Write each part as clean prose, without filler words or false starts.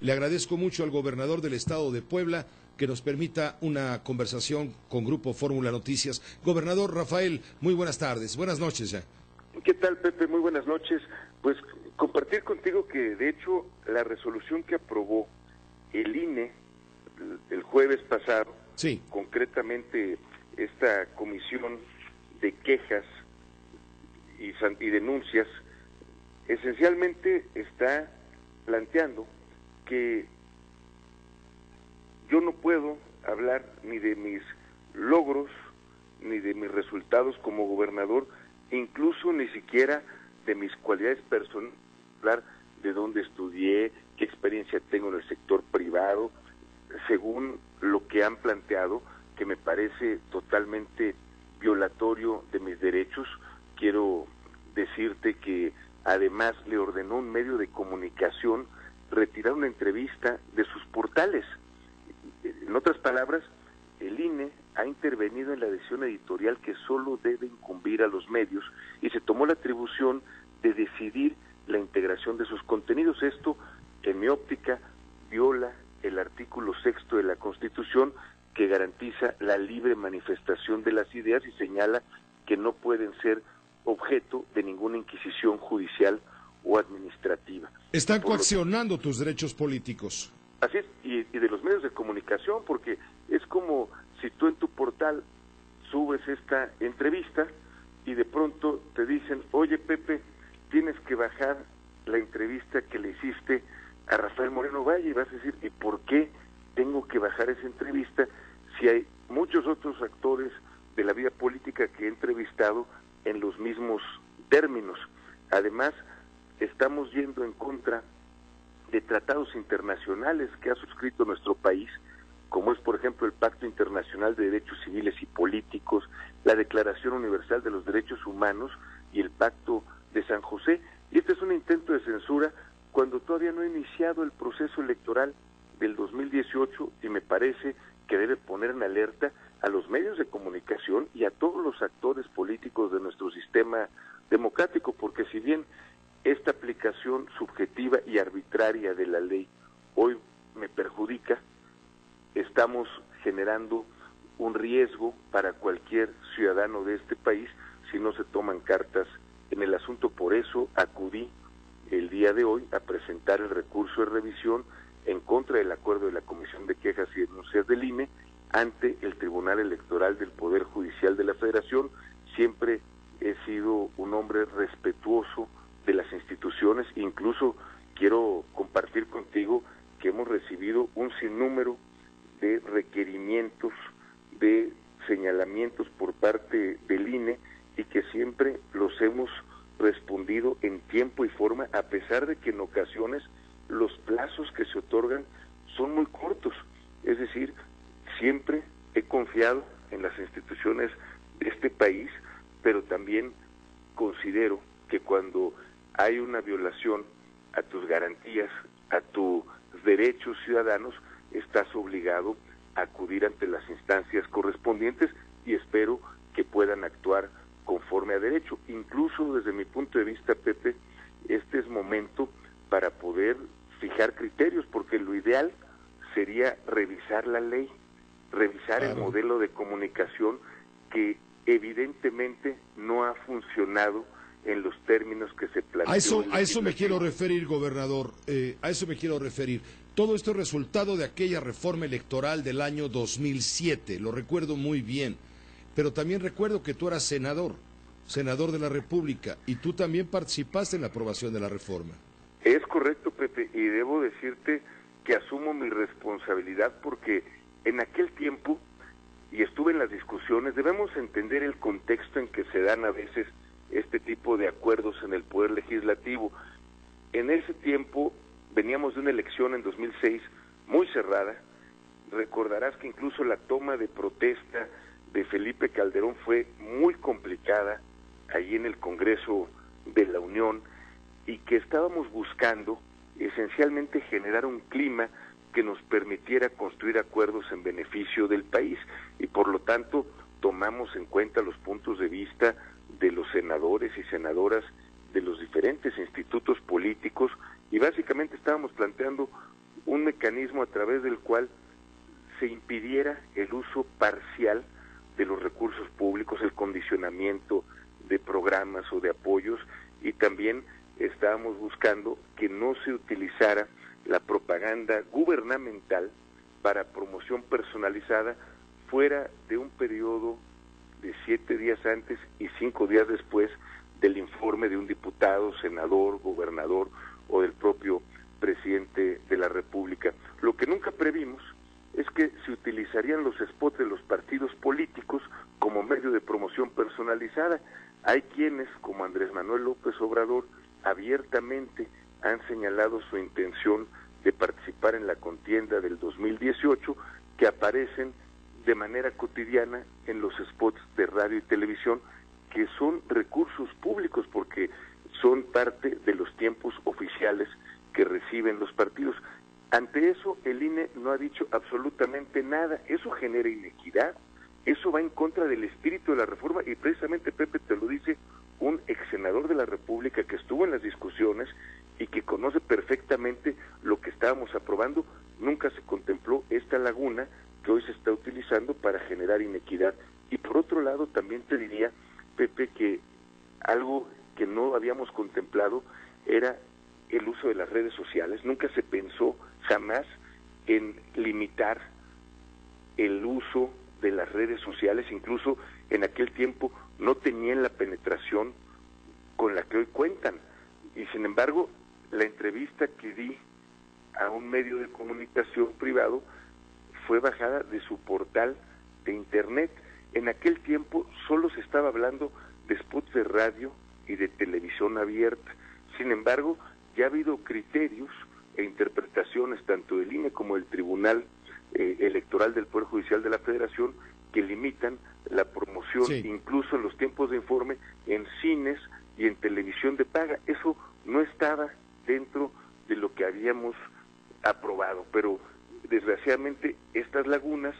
Le agradezco mucho al gobernador del estado de Puebla que nos permita una conversación con Grupo Fórmula Noticias. Gobernador Rafael, muy buenas tardes, buenas noches ya. ¿Qué tal, Pepe? Muy buenas noches. Pues compartir contigo que de hecho la resolución que aprobó el INE el jueves pasado, sí, concretamente esta comisión de quejas y denuncias, esencialmente está planteando que yo no puedo hablar ni de mis logros, ni de mis resultados como gobernador, incluso ni siquiera de mis cualidades personales, hablar de dónde estudié, qué experiencia tengo en el sector privado, según lo que han planteado, que me parece totalmente violatorio de mis derechos. Quiero decirte que además le ordenó un medio de comunicación retirar una entrevista de sus portales. En otras palabras, el INE ha intervenido en la decisión editorial que solo debe incumbir a los medios y se tomó la atribución de decidir la integración de sus contenidos. Esto, en mi óptica, viola el artículo 6º de la Constitución, que garantiza la libre manifestación de las ideas y señala que no pueden ser objeto de ninguna inquisición judicial o administrativa. Están coaccionando tus derechos políticos. Así es, y de los medios de comunicación, porque es como si tú en tu portal subes esta entrevista y de pronto te dicen, oye Pepe, tienes que bajar la entrevista que le hiciste a Rafael Moreno Valle, y vas a decir, ¿y por qué tengo que bajar esa entrevista si hay muchos otros actores de la vida política que he entrevistado en los mismos términos? Además, estamos yendo en contra de tratados internacionales que ha suscrito nuestro país, como es por ejemplo el Pacto Internacional de Derechos Civiles y Políticos, la Declaración Universal de los Derechos Humanos y el Pacto de San José. Y este es un intento de censura cuando todavía no ha iniciado el proceso electoral del 2018, y me parece que debe poner en alerta a los medios de comunicación y a todos los actores políticos de nuestro sistema democrático, porque si bien esta aplicación subjetiva y arbitraria de la ley hoy me perjudica, estamos generando un riesgo para cualquier ciudadano de este país si no se toman cartas en el asunto. Por eso acudí el día de hoy a presentar el recurso de revisión en contra del acuerdo de la Comisión de Quejas y Denuncias del INE ante el Tribunal Electoral del Poder Judicial de la Federación. Siempre he sido un hombre respetuoso de las instituciones, incluso quiero compartir contigo que hemos recibido un sinnúmero de requerimientos, de señalamientos por parte del INE, y que siempre los hemos respondido en tiempo y forma, a pesar de que en ocasiones los plazos que se otorgan son muy cortos. Es decir, siempre he confiado en las instituciones de este país, pero también considero que cuando hay una violación a tus garantías, a tus derechos ciudadanos, estás obligado a acudir ante las instancias correspondientes, y espero que puedan actuar conforme a derecho. Incluso desde mi punto de vista, Pepe, este es momento para poder fijar criterios, porque lo ideal sería revisar la ley, revisar el modelo de comunicación que evidentemente no ha funcionado en los términos que se planteó. A eso me quiero referir, gobernador, a eso me quiero referir. Todo esto es resultado de aquella reforma electoral del año 2007, lo recuerdo muy bien, pero también recuerdo que tú eras senador de la República, y tú también participaste en la aprobación de la reforma. Es correcto, Pepe, y debo decirte que asumo mi responsabilidad, porque en aquel tiempo, y estuve en las discusiones, debemos entender el contexto en que se dan a veces este tipo de acuerdos en el Poder Legislativo. En ese tiempo veníamos de una elección en 2006 muy cerrada. Recordarás que incluso la toma de protesta de Felipe Calderón fue muy complicada allí en el Congreso de la Unión, y que estábamos buscando esencialmente generar un clima que nos permitiera construir acuerdos en beneficio del país, y por lo tanto tomamos en cuenta los puntos de vista de los senadores y senadoras de los diferentes institutos políticos, y básicamente estábamos planteando un mecanismo a través del cual se impidiera el uso parcial de los recursos públicos, el condicionamiento de programas o de apoyos, y también estábamos buscando que no se utilizara la propaganda gubernamental para promoción personalizada fuera de un periodo de 7 días antes y 5 días después del informe de un diputado, senador, gobernador o del propio presidente de la República. Lo que nunca previmos es que se utilizarían los spots de los partidos políticos como medio de promoción personalizada. Hay quienes, como Andrés Manuel López Obrador, abiertamente han señalado su intención de participar en la contienda del 2018, que aparecen de manera cotidiana en los spots de radio y televisión, que son recursos públicos porque son parte de los tiempos oficiales que reciben los partidos. Ante eso, el INE no ha dicho absolutamente nada. Eso genera inequidad, eso va en contra del espíritu de la reforma, y precisamente, Pepe, te lo dice un ex senador de la República que estuvo en las discusiones y que conoce perfectamente lo que estábamos aprobando. Nunca se contempló esta laguna que hoy se está utilizando para generar inequidad. Y por otro lado, también te diría, Pepe, que algo que no habíamos contemplado era el uso de las redes sociales. Nunca se pensó jamás en limitar el uso de las redes sociales. Incluso en aquel tiempo no tenían la penetración con la que hoy cuentan, y sin embargo la entrevista que di a un medio de comunicación privado fue bajada de su portal de internet. En aquel tiempo solo se estaba hablando de spots de radio y de televisión abierta. Sin embargo, ya ha habido criterios e interpretaciones tanto del INE como del Tribunal Electoral del Poder Judicial de la Federación que limitan la promoción, sí, incluso en los tiempos de informe, en cines y en televisión de paga. Eso no estaba dentro de lo que habíamos aprobado, pero desgraciadamente estas lagunas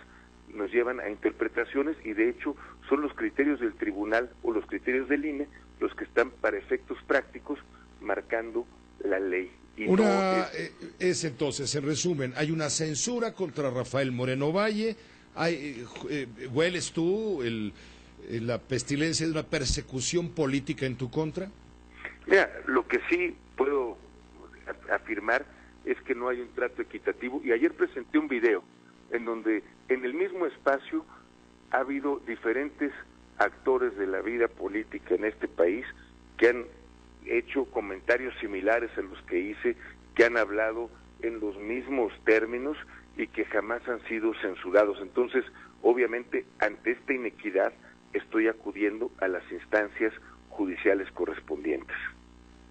nos llevan a interpretaciones, y de hecho son los criterios del tribunal o los criterios del INE los que están para efectos prácticos marcando la ley. Y es entonces, en resumen, hay una censura contra Rafael Moreno Valle. ¿Hueles tú la pestilencia de una persecución política en tu contra? Mira, lo que sí puedo afirmar es que no hay un trato equitativo, y ayer presenté un video en donde en el mismo espacio ha habido diferentes actores de la vida política en este país que han hecho comentarios similares a los que hice, que han hablado en los mismos términos y que jamás han sido censurados. Entonces, obviamente, ante esta inequidad, estoy acudiendo a las instancias judiciales correspondientes.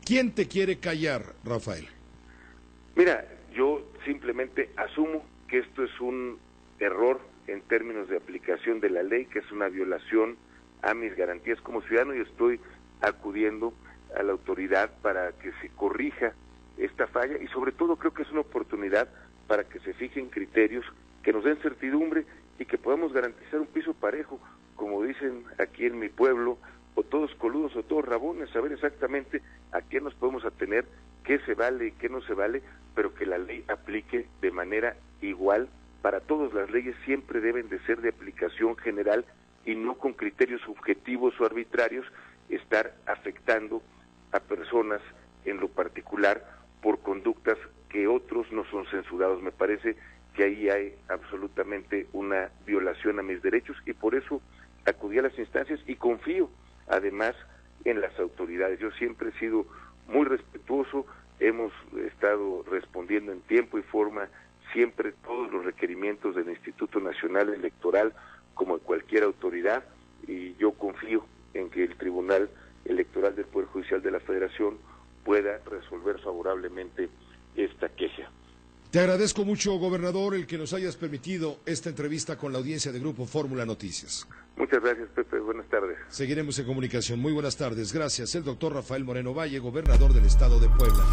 ¿Quién te quiere callar, Rafael? Mira, yo simplemente asumo que esto es un error en términos de aplicación de la ley, que es una violación a mis garantías como ciudadano, y estoy acudiendo a la autoridad para que se corrija esta falla, y sobre todo creo que es una oportunidad para que se fijen criterios que nos den certidumbre y que podamos garantizar un piso parejo, como dicen aquí en mi pueblo, o todos coludos o todos rabones, saber exactamente a qué nos podemos atener, qué se vale y qué no se vale, pero que la ley aplique de manera igual para todos. Las leyes siempre deben de ser de aplicación general y no con criterios subjetivos o arbitrarios estar afectando a personas en lo particular por conductas que otros no son censurados. Me parece que ahí hay absolutamente una violación a mis derechos, y por eso acudí a las instancias y confío además en las autoridades. Yo siempre he sido muy respetuoso, hemos estado respondiendo en tiempo y forma siempre todos los requerimientos del Instituto Nacional Electoral como de cualquier autoridad, y yo confío en que el Tribunal Electoral del Poder Judicial de la Federación pueda resolver favorablemente esta queja. Te agradezco mucho, gobernador, el que nos hayas permitido esta entrevista con la audiencia de Grupo Fórmula Noticias. Muchas gracias, Pepe. Buenas tardes. Seguiremos en comunicación. Muy buenas tardes. Gracias. El doctor Rafael Moreno Valle, gobernador del estado de Puebla.